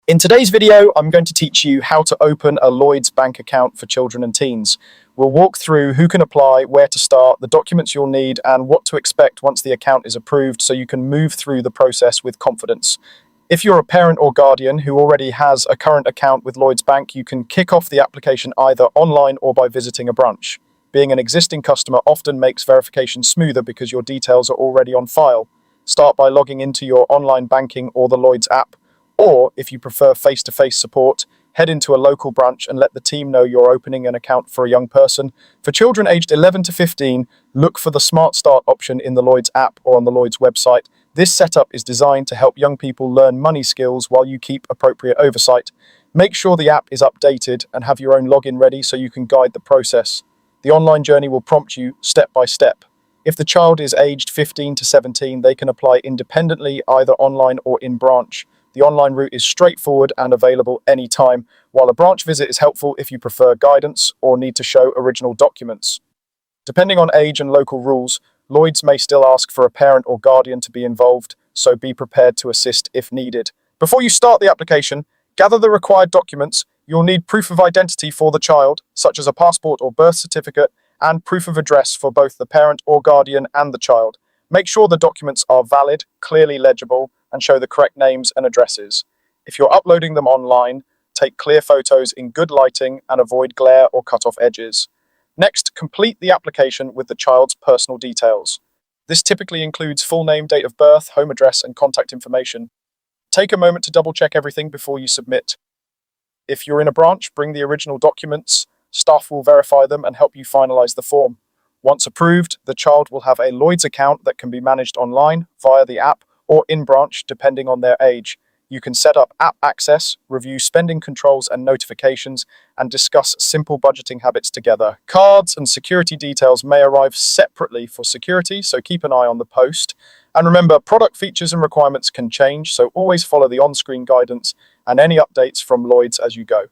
In today's video, I'm going to teach you how to open a Lloyds Bank account for children and teens. We'll walk through who can apply, where to start, the documents you'll need, and what to expect once the account is approved so you can move through the process with confidence. If you're a parent or guardian who already has a current account with Lloyds Bank, you can kick off the application either online or by visiting a branch. Being an existing customer often makes verification smoother because your details are already on file. Start by logging into your online banking or the Lloyds app. Or, if you prefer face-to-face support, head into a local branch and let the team know you're opening an account for a young person. For children aged 11 to 15, look for the Smart Start option in the Lloyds app or on the Lloyds website. This setup is designed to help young people learn money skills while you keep appropriate oversight. Make sure the app is updated and have your own login ready so you can guide the process. The online journey will prompt you step by step. If the child is aged 15 to 17, they can apply independently either online or in branch. The online route is straightforward and available anytime, while a branch visit is helpful if you prefer guidance or need to show original documents. Depending on age and local rules, Lloyds may still ask for a parent or guardian to be involved, so be prepared to assist if needed. Before you start the application, gather the required documents. You'll need proof of identity for the child, such as a passport or birth certificate, and proof of address for both the parent or guardian and the child. Make sure the documents are valid, clearly legible, and show the correct names and addresses. If you're uploading them online, take clear photos in good lighting and avoid glare or cut-off edges. Next, complete the application with the child's personal details. This typically includes full name, date of birth, home address, and contact information. Take a moment to double-check everything before you submit. If you're in a branch, bring the original documents. Staff will verify them and help you finalize the form. Once approved, the child will have a Lloyds account that can be managed online, via the app, or in branch, depending on their age. You can set up app access, review spending controls and notifications, and discuss simple budgeting habits together. Cards and security details may arrive separately for security, so keep an eye on the post. And remember, product features and requirements can change, so always follow the on-screen guidance and any updates from Lloyds as you go.